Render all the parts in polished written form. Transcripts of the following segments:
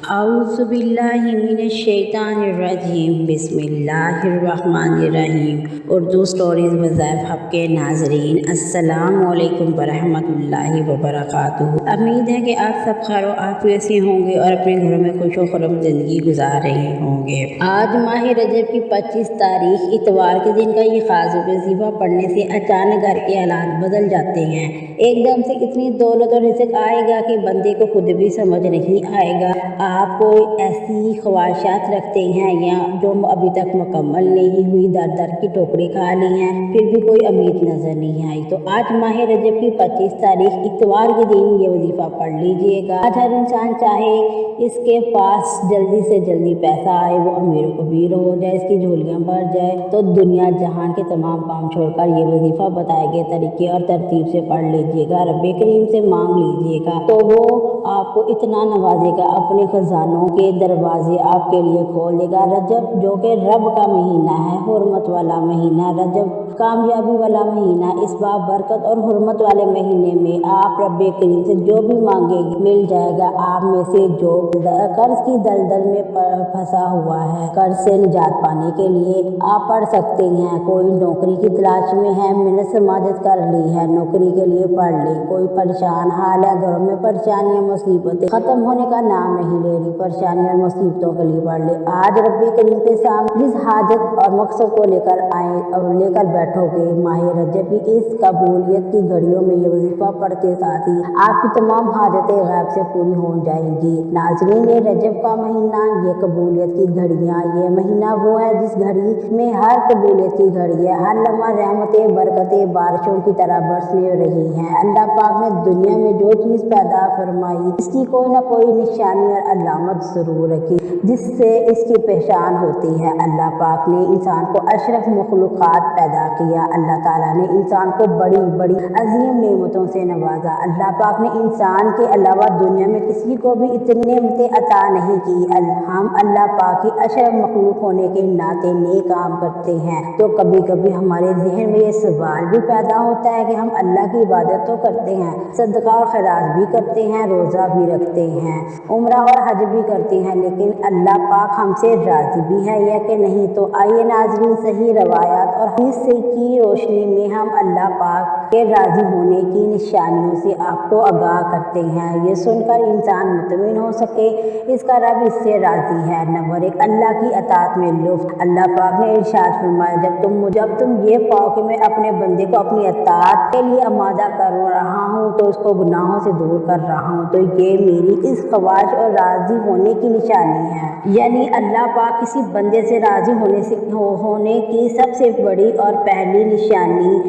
اعوذ باللہ من الشیطان الرجیم بسم اللہ الرحمن الرحیم۔ اردو سٹوریز وظائف ہب کے ناظرین، السلام علیکم ورحمۃ اللہ وبرکاتہ۔ امید ہے کہ آپ سب خیر و عافیت سے ہوں گے اور اپنے گھروں میں خوش و خرم زندگی گزار رہے ہوں گے۔ آج ماہ رجب کی 25 تاریخ اتوار کے دن کا یہ خاص وظیفہ پڑھنے سے اچانک گھر کے حالات بدل جاتے ہیں۔ ایک دم سے اتنی دولت اور رزق آئے گا کہ بندے کو خود بھی سمجھ نہیں آئے گا۔ آپ کوئی ایسی خواہشات رکھتے ہیں یا جو ابھی تک مکمل نہیں ہوئی، در در کی ٹوکری کھا لی ہیں، پھر بھی کوئی امید نظر نہیں آئی، تو آج ماہ رجب کی 25 تاریخ اتوار کے دن یہ وظیفہ پڑھ لیجئے گا۔ آج ہر انسان چاہے اس کے پاس جلدی سے جلدی پیسہ آئے، وہ امیر و کبیر ہو جائے، اس کی جھولیاں بھر جائے، تو دنیا جہان کے تمام کام چھوڑ کر یہ وظیفہ بتائے گئے طریقے اور ترتیب سے پڑھ لیجئے گا، رب کریم سے مانگ لیجئے گا، تو وہ آپ کو اتنا نوازے گا، اپنے خزانوں کے دروازے آپ کے لیے کھول دے گا۔ رجب جو کہ رب کا مہینہ ہے، حرمت والا مہینہ، رجب کامیابی والا مہینہ، اس باب برکت اور حرمت والے مہینے میں آپ رب کریم سے جو بھی مانگے گی مل جائے گا۔ آپ میں سے جو قرض کی دلدل میں پھنسا ہوا ہے، قرض سے نجات پانے کے لیے آپ پڑھ سکتے ہیں۔ کوئی نوکری کی تلاش میں ہے، محنت سماجت کر لی ہے، نوکری کے لیے پڑھ لی، کوئی پریشان حال ہے، گھروں میں پریشانیاں مصیبتیں ختم ہونے کا نام نہیں لے رہی، پریشانیوں اور مصیبتوں کے لیے پڑھ لے۔ آج رب کریم کے سامنے جس حاجت اور مقصد کو لے کر بیٹھو گے، ماہ رجب کی اس قبولیت کی گھڑیوں میں یہ وظیفہ پڑھتے ساتھ ہی آپ کی تمام حاجتیں غیب سے پوری ہو جائیں گی۔ ناظرین، یہ رجب کا مہینہ، یہ قبولیت کی گھڑیاں، یہ مہینہ وہ ہے جس گھڑی میں ہر قبولیت کی گھڑی ہے، ہر لمحہ رحمتیں برکتیں بارشوں کی طرح برسنے رہی ہیں۔ اللہ پاک نے دنیا میں جو چیز پیدا فرمائی، اس کی کوئی نہ کوئی نشانی اور علامت ضرور رکھی جس سے اس کی پہچان ہوتی ہے۔ اللہ پاک نے انسان کو اشرف مخلوقات پیدا کیا، اللہ تعالیٰ نے انسان کو بڑی بڑی عظیم نعمتوں سے نوازا۔ اللہ پاک نے انسان کے علاوہ دنیا میں کسی کو بھی اتنی نعمتیں عطا نہیں کی۔ ہم اللہ پاک کی اشرف مخلوق ہونے کے ناطے نیک کام کرتے ہیں، تو کبھی کبھی ہمارے ذہن میں یہ سوال بھی پیدا ہوتا ہے کہ ہم اللہ کی عبادت تو کرتے ہیں، صدقہ اور خیرات بھی کرتے ہیں، روزہ بھی رکھتے ہیں، عمرہ اور حج بھی کرتے ہیں، لیکن اللہ پاک ہم سے راضی بھی ہے یا کہ نہیں؟ تو آئیے ناظرین، صحیح روایات اور حدیث کی روشنی میں ہم اللہ پاک کے راضی ہونے کی نشانیوں سے آپ کو آگاہ کرتے ہیں، یہ سن کر انسان مطمئن ہو سکے اس کا رب اس سے راضی ہے۔ نمبر 1، اللہ کی اطاعت میں لطف۔ اللہ پاک نے ارشاد فرمایا، جب تم یہ پاؤ کہ میں اپنے بندے کو اپنی اطاعت کے لیے آمادہ کر رہا ہوں، تو اس کو گناہوں سے دور کر رہا ہوں، تو یہ میری اس خواہش اور راضی ہونے کی نشانی ہے۔ یعنی اللہ پاک کسی بندے سے راضی ہونے کی سب سے بڑی اور پہلی نشانی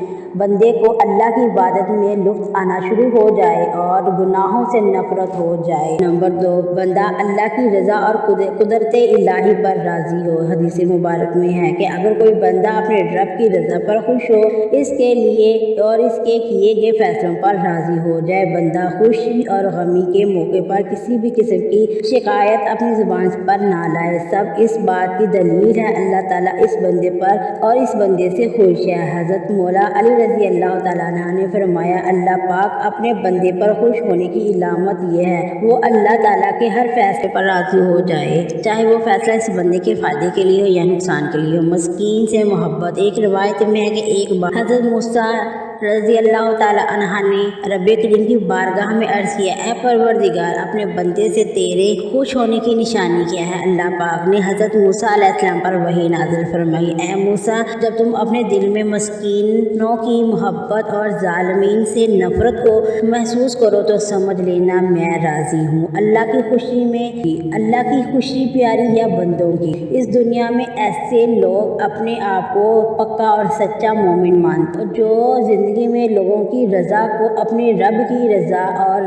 بندے کو اللہ کی عبادت میں لطف آنا شروع ہو جائے اور گناہوں سے نفرت ہو جائے۔ نمبر 2، بندہ اللہ کی رضا اور قدرت الہی پر راضی ہو۔ حدیث مبارک میں ہے کہ اگر کوئی بندہ اپنے رب کی رضا پر خوش ہو، اس کے لیے اور اس کے کیے گئے فیصلوں پر راضی ہو جائے، بندہ خوشی اور غمی کے موقع پر کسی بھی قسم کی شکایت اپنی زبان پر نہ لائے، سب اس بات کی دلیل ہے اللہ تعالیٰ اس بندے پر اور اس بندے سے خوش ہے۔ حضرت مولا علی رضی اللہ تعالیٰ عنہ نے فرمایا، اللہ پاک اپنے بندے پر خوش ہونے کی علامت یہ ہے، وہ اللہ تعالیٰ کے ہر فیصلے پر راضی ہو جائے، چاہے وہ فیصلہ اس بندے کے فائدے کے لیے ہو یا نقصان کے لیے ہو۔ مسکین سے محبت۔ ایک روایت میں ہے کہ ایک بار حضرت موسیٰ رضی اللہ تعالیٰ عنہ نے رب کریم کی بارگاہ میں عرض کیا، اے پروردگار، اپنے بندے سے تیرے خوش ہونے کی نشانی کیا ہے؟ اللہ پاک نے حضرت موسیٰ علیہ السلام پر وحی نازل فرمائی، اے موسیٰ، جب تم اپنے دل میں مسکینوں کی محبت اور ظالمین سے نفرت کو محسوس کرو تو سمجھ لینا میں راضی ہوں۔ اللہ کی خوشی پیاری یا بندوں کی؟ اس دنیا میں ایسے لوگ اپنے آپ کو پکا اور سچا مومن مانتے جو زندگی میں لوگوں کی رضا کو اپنے رب کی رضا اور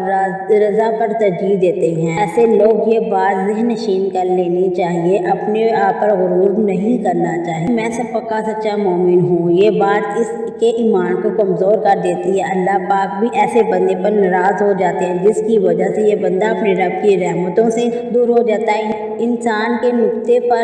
رضا پر ترجیح دیتے ہیں۔ ایسے لوگ یہ بات ذہن نشین کر لینی چاہیے، اپنے آپ پر غرور نہیں کرنا چاہیے، میں سب پکا سچا مومن ہوں، یہ بات اس کے ایمان کو کمزور کر دیتی ہے۔ اللہ پاک بھی ایسے بندے پر ناراض ہو جاتے ہیں جس کی وجہ سے یہ بندہ اپنے رب کی رحمتوں سے دور ہو جاتا ہے۔ انسان کے نقطے پر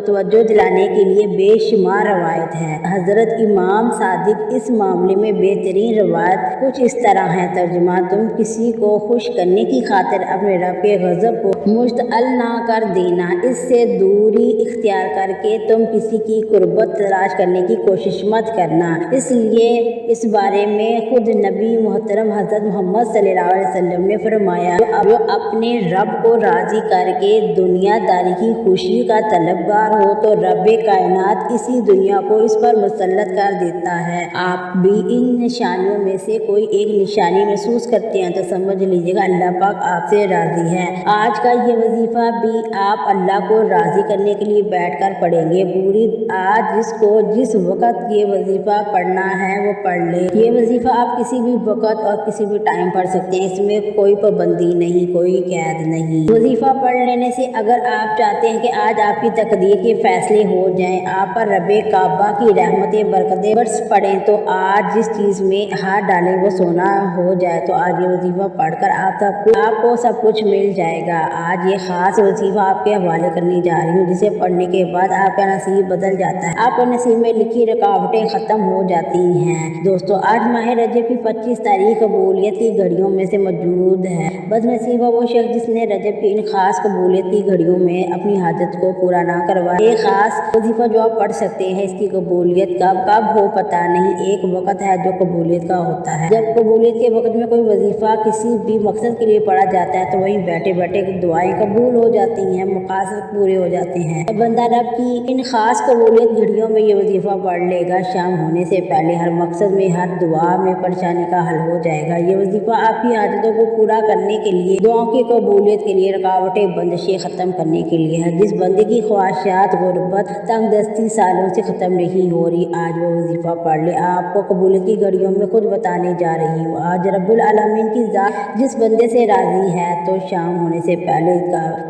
توجہ دلانے کے لیے بے شمار روایت ہے۔ حضرت امام صادق اس معاملے میں बेहतरीन रवायत कुछ इस तरह है। तर्जुमा, तुम किसी को खुश करने की खातिर अपने रब के गज़ब को मुश्तअल ना कर देना। इससे दूरी इख्तियार करके तुम किसी की कुर्बत तलाश करने की कोशिश मत करना। इसलिए इस बारे में खुद नबी मोहतरम हज़रत मोहम्मद सल्लल्लाहु अलैहि वसल्लम ने फरमाया, जो अपने रब को राज़ी करके दुनियादारी की खुशी का तलबगार हो तो रब कायनात इसी दुनिया को इस पर मुसल्लत कर देता है। आप भी इन निशानियों में से कोई एक निशानी महसूस करते हैं तो समझ लीजिएगा अल्लाह पाक आपसे राज़ी है। आज का ये वजीफ़ा भी आप अल्लाह को राज़ी करने के लिए बैठकर पढ़ेंगे। पूरी आज जिस वक़्त ये वजीफ़ा पढ़ना है वो पढ़ ले। ये वजीफ़ा आप किसी भी वक़्त और किसी भी टाइम पढ़ सकते हैं। इसमें कोई पाबंदी नहीं, कोई कैद नहीं। वजीफ़ा पढ़ लेने से अगर आप चाहते हैं कि आज आपकी तकदीर के फैसले हो जाएं, आप पर रब काबा की रहमतें बरकतें बरस पड़ें, तो आज जिस चीज़ में हाथ डालें वो सोना हो जाए, तो आज ये वजीफ़ा पढ़कर आपको सब कुछ मिल जाएगा। आज ये ख़ास वजीफ़ा आपके हवाले करने जा रही हूँ, जिसे पढ़ने के बाद आपका नसीब बदल जाता है। आपके नसीब में लिखी रुकावटें ख़त्म हो जाती हैं। दोस्तों, आज माह रजब की 25 तारीख कबूलियत की घड़ियों में से मौजूद है। बदनसीबा वो शख्स जिसने रजब की इन खास कबूलियत की घड़ियों में अपनी हाजत को पूरा ना करवाया। एक खास वजीफ़ा जो आप पढ़ सकते हैं, इसकी कबूलियत कब हो पता नहीं। एक वक़्त है जो कबूलियत का होता है। जब कबूलियत के वक़्त में कोई वजीफ़ा किसी भी मकसद के लिए पढ़ा जाता है तो वहीं बैठे बैठे दुआएं कबूल हो जाती हैं, मकासद पूरे हो जाते हैं। बंदा रब की इन खास कबूलियत घड़ियों में ये वजीफ़ा पढ़ लेगा, शाम होने से पहले हर मकसद में, हर दुआ में परेशानी का हल हो जाएगा। ये वजीफ़ा आपकी हाजतों को पूरा करने के लिए, दुआओं की कबूलियत के लिए, रुकावटें बंदिशें ख़त्म करने के लिए है। जिस बंदे की ख्वाहिशात, गुर्बत, तंगदस्ती सालों से ख़त्म नहीं हो रही, आज वो वजीफ़ा पढ़ ले। आपको कबूलियत की घड़ियों में खुद बताने जा रही हूँ। आज रब्बुल आलमीन की ज़ात जिस बंदे से राज़ी है तो शाम होने से पहले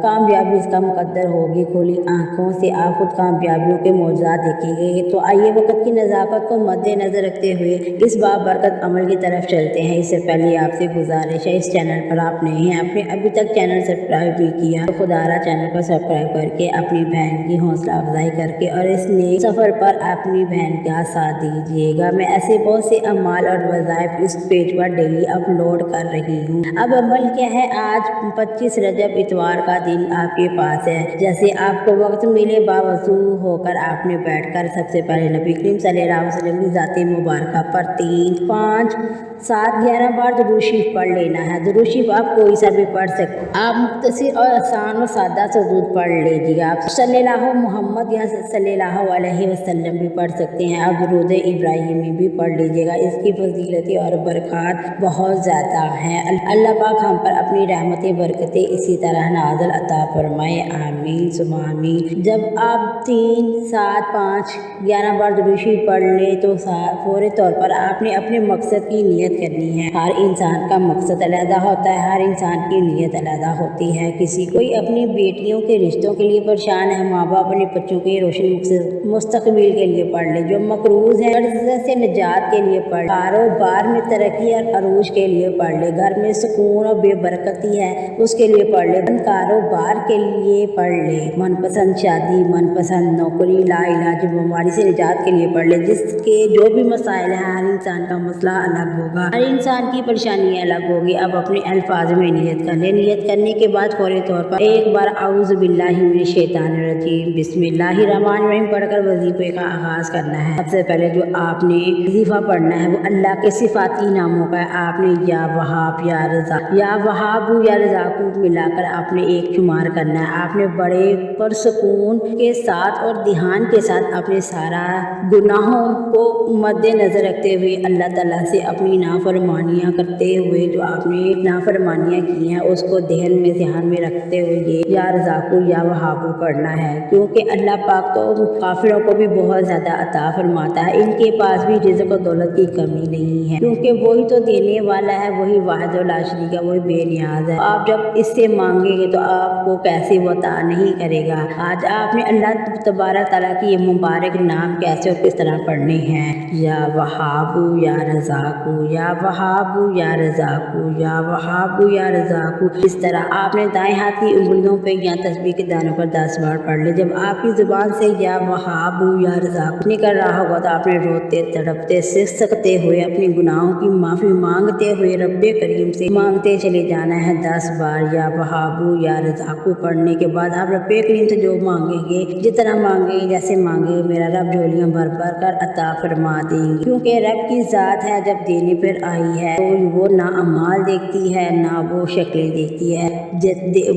कामयाबी इसका मुकद्दर होगी। खुली आँखों से आप खुद कामयाबियों के मौजज़ात देखेंगे। तो आइए वक़्त की नज़ाकत को मद्देनज़र रखते हुए इस बाबरकत अमल की तरफ चलते हैं। इससे पहले आपसे गुजारिश है, इस चैनल पर आप नए हैं, आपने अभी तक चैनल सब्सक्राइब नहीं किया तो खुदारा चैनल को सब्सक्राइब करके अपनी बहन की हौसला अफजाई करके और इस नए सफ़र पर अपनी बहन का साथ दीजिएगा। मैं ऐसे बहुत से अमाल और वज़ाइफ इस पेज पर डेली अपलोड कर रही हूँ। अब अमल क्या है, आज 25 रजब इतवार का दिन आपके पास है। जैसे आपको वक्त मिले, बावजू होकर आपने बैठकर सबसे पहले नबी करीम सल्लल्लाहु अलैहि वसल्लम की ज़ात मुबारका पर 3, 5, 7, 11 बार दुरूद शरीफ पढ़ लेना है। दुरूद शरीफ आप कोई सा भी पढ़ सकते। आप मुख्तसर और आसान और सादा से दुरूद पढ़ लीजिएगा। आप सल्लल्लाहु मोहम्मद या सल्लल्लाहु अलैहि वसल्लम भी पढ़ सकते हैं। आप दुरूद इब्राहिमी भी पढ़ लीजिएगा। इसकी फजीलतें और बरक़ात बहुत ज़्यादा हैं। अल्लाह पाक हम पर अपनी रहमतें बरकतें इसी तरह नाज़िल अता फरमाए, आमीन सुम्मा आमीन। जब आप 3, 7, 5, 11 बार दुरूद शरीफ पढ़ ले तो फौरी तौर पर आपने अपने मकसद की नियत करनी है। हर इंसान का मकसद अलग होता है, हर इंसान की नियत अलग होती है। किसी कोई अपनी बेटियों के रिश्तों के लिए परेशान है, माँ बाप अपने बच्चों के रोशन मुस्तकबिल के लिए पढ़ ले। जो मकरूज है कर्ज से निजात के लिए पढ़, कारोबार में तरक्की और अरूज के लिए पढ़ ले, घर में सुकून और बेबरकती है उसके लिए पढ़ ले, कारोबार के लिए पढ़ ले, मनपसंद शादी, मनपसंद नौकरी, लाइलाज बीमारी से निजात के लिए पढ़ ले। जिसके जो भी मसाइल है, हर इंसान का मसला अलग होगा, हर इंसान की परेशानी अलग होगी। अब अपने अल्फाज में नियत कर ले। नियत करने के बाद फौरी तौर पर एक बार औज़ु बिल्लाहि मिनश शैतानिर रजीम बिस्मिल्लाहिर रहमानिर रहीम पढ़कर वजीफे का आगाज करना है। सबसे पहले जो आपने वजीफा पढ़ना है वो अल्लाह के सिफाती नामों का है। आपने या वहाब, या रज़ाक, या वहाबु, या रज़ाकु मिलाकर आपने एक शुमार करना है। आपने बड़े परसकून के साथ और ध्यान के साथ अपने सारा गुनाहों को मद्देनजर रखते हुए अल्लाह ताला से अपनी नाफरमानियाँ करते हुए, जो आपने नाफरमानियाँ की हैं उसको ध्यान में रखते हुए ये या रज़ाकु या वहाबु पढ़ना है। क्योंकि अल्लाह पाक तो काफिरों को भी बहुत ज़्यादा अता फरमाता है, इनके पास भी रिज़्क़ और दौलत की कमी नहीं है, क्योंकि वही तो देने वाला है, वही वाहिद व ला शरीक है, वही बेनियाज है। आप जब इससे मांगेंगे तो आपको कैसे वो अता नहीं करेगा। आज आपने अल्लाह तबारक तआला की ये मुबारक नाम कैसे और किस तरह पढ़ने हैं। या वहाबु या रज़ाकु, या वहाबु या रज़ाकु, या वहाबु या रज़ाकु। इस तरह आपने दाएं हाथ की उंगलियों पे या तस्बीह के दानों पर 10 बार पढ़ ले। जब आपकी ज़ुबान से या वहाबु या रज़ाकु निकल रहा होगा तो आपने रोते तड़पते सकते हुए अपने गुनाहों की माफ़ी मांगते हुए रब करीम से मांगते चले जाना है 10 बार या वहाबू या रज़ाकू पढ़ने के बाद आप रब करीम से जो मांगेंगे, जितना मांगेंगे, जैसे मांगेंगे, मेरा रब झोलियाँ भर भर कर अता फरमा देंगे। क्योंकि रब की ज़ात है, जब देने पर आई है तो वो ना अमाल देखती है ना वो शक्लें देखती है।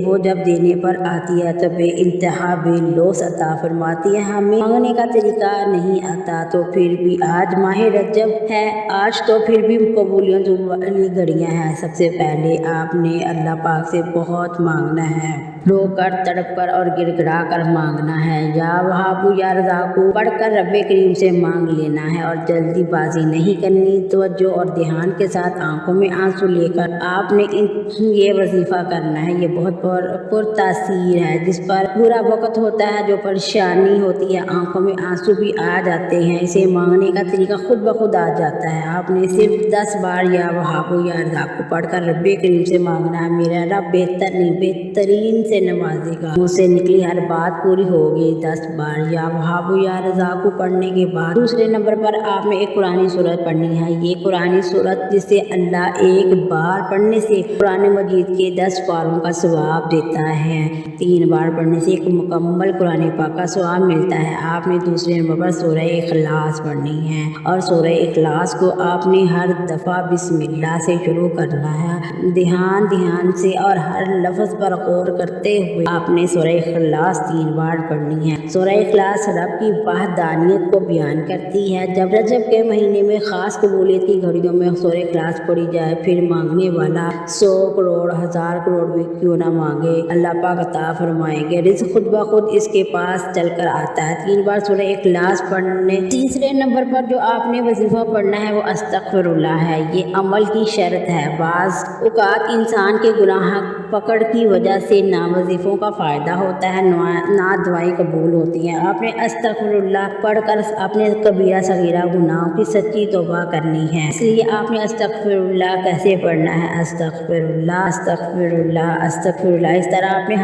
वो जब देने पर आती है तो बे इंतहा बेलौस अता फरमाती है। हमें मांगने का तरीका नहीं आता तो फिर भी आज माह रजब है, आज तो फिर भी कबूलियत वाली घड़ियाँ हैं। सबसे पहले आपने अल्लाह पाक से बहुत मांगना है, रो कर, तड़प कर और गिड़गिड़ा कर मांगना है। या वहाबू या रज़ाकू पढ़कर रब करीम से मांग लेना है और जल्दीबाजी नहीं करनी। तवज्जो और ध्यान के साथ आंखों में आंसू लेकर आपने ये वजीफा करना है। ये बहुत पुरतासीर है। जिस पर बुरा वक्त होता है, जो परेशानी होती है, आंखों में आंसू भी आ जाते हैं, इसे मांगने का तरीका खुद ब खुद आ जाता है। आपने सिर्फ 10 बार या वहाबू या रज़ाकू पढ़कर रब करीम से मांगना है। मेरा रब बेहतरीन से नवाजेगा, मुझसे निकली हर बात पूरी होगी। 10 बार या वहाबू या रज़ाकू पढ़ने के बाद दूसरे नंबर पर आपने एक कुरानी सूरत पढ़नी है। ये कुरानी सूरत जिसे अल्लाह एक बार पढ़ने से कुरान मजीद के 10 पारों का सवाब देता है, 3 बार पढ़ने से एक मुकम्मल कुरान पाक का सवाब मिलता है। आपने दूसरे नंबर पर सूरह इखलास पढ़नी है और सूरह इखलास को आपने हर दफ़ा बिस्मिल्लाह से शुरू करना है। ध्यान से और हर लफ्ज़ पर गौर करते हुए आपने सूरह इखलास 3 बार पढ़नी है। सूरह इखलास रब की वहदानियत को बयान करती है। जब रजब के महीने में ख़ास कबूलियत की घड़ियों में सूरह इखलास पढ़ी जाए, फिर मांगने वाला 100 करोड़ 1000 करोड़ भी क्यों ना मांगे, अल्लाह पाक अता फरमाएंगे। रिज़्क़ खुद ब खुद इसके पास चलकर आता है। 3 बार सूरह इखलास पढ़ने। तीसरे नंबर पर जो आपने वजीफा पढ़ना है वो अस्तग़फिरुल्लाह है। ये अमल की शर्त है। बाज़ औक़ात इंसान के गुनाह पकड़ की वजह से ना वजीफ़ों का फ़ायदा होता है ना दुआएं कबूल होती हैं। आपने अस्तग़फिरुल्लाह पढ़कर अपने कबीरा सगीरा गुनाहों की सच्ची तौबा करनी है। इसलिए आपने अस्तग़फिरुल्लाह कैसे पढ़ना है, अस्तग़फिरुल्लाह अस्तग़फिरुल्लाह अस्तग़फिरुल्लाह। इस तरह अपने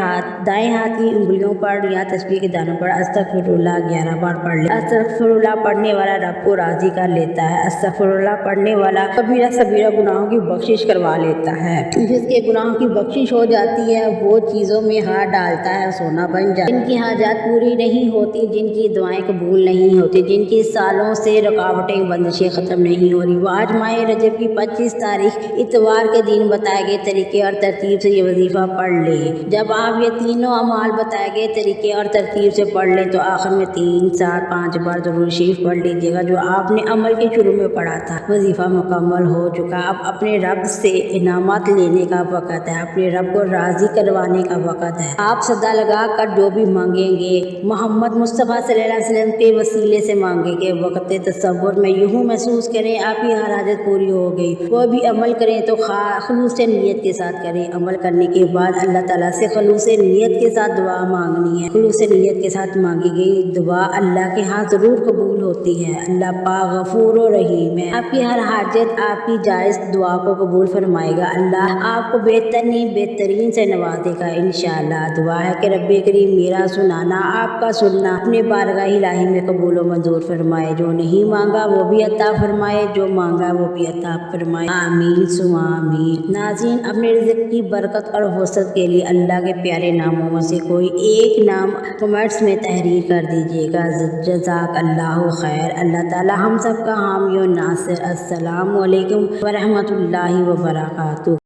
दाएं हाथ की उंगलियों पर या तस्बीह के दानों पर अस्तग़फिरुल्लाह 11 बार पढ़ ले। अस्तग़फिरुल्लाह पढ़ने वाला रब को राज़ी कर लेता है। अस्तग़फिरुल्लाह पढ़ने वाला कबीरा सगीरा गुनाहों की बख्शिश करवा लेता है। जिसके गुनाहों की बख्शिश हो जाती है वो चीज़ों में हाथ डालता है, सोना बन जाता है। जिनकी हाजात पूरी नहीं होती, जिनकी दुआएं कबूल नहीं होती, जिनकी सालों से रुकावटें बंदिशें ख़त्म नहीं हो रही, वो आज माह रजब की 25 तारीख इतवार के दिन बताए गए तरीके और तरतीब से ये वजीफ़ा पढ़ ले। जब आप ये तीनों अमाल बताए गए तरीके और तरतीब से पढ़ लें तो आखिर में 3, 4, 5 बार ज़रूर शरीफ पढ़ लीजिएगा जो आपने अमल के शुरू में पढ़ा था। वजीफ़ा मुकम्मल हो चुका। अब अपने रब से इनामत लेने का वक़्त है, अपने रब को राज़ी करवाने का वक़्त है। आप सदा लगा कर जो भी मांगेंगे मोहम्मद मुस्तफ़ा सल्लल्लाहु अलैहि वसल्लम के वसीले से मांगेंगे। वक़्त तसव्वुर में यूँ महसूस करें आपकी हर हाजत पूरी हो गई। कोई भी अमल करें तो खुलूस नीयत के साथ करें। अमल करने के बाद अल्लाह ताला से खुलूस नीयत के साथ दुआ मांगनी है। खुलूस नीयत के साथ मांगी गई दुआ अल्लाह के यहाँ ज़रूर कबूल होती है। अल्लाह पाक गफूर और रहीम है, आपकी हर हाजत आपकी जायज़ दुआ को कबूल फरमाएगा। अल्लाह आपको बेहतरीन से नवाजेगा इंशाअल्लाह। दुआ है कि रब्बे करीम मेरा सुनाना आपका सुनना अपने बारगाह इलाही में कबूल व मंजूर फरमाए। जो नहीं मांगा वो भी अता फरमाए, जो मांगा वो भी अता फरमाए। आमीन सुमा आमीन। नाज़रीन, अपने रिज़्क़ की बरकत और वसअत के लिए अल्लाह के प्यारे नामों में से कोई एक नाम कमेंट्स में तहरीर कर दीजिएगा। जज़ाक अल्लाह खैर। अल्लाह ताला हम सब का हामी और नासिर। अस्सलामु अलैकुम व रहमतुल्लाहि व बरकातुहू।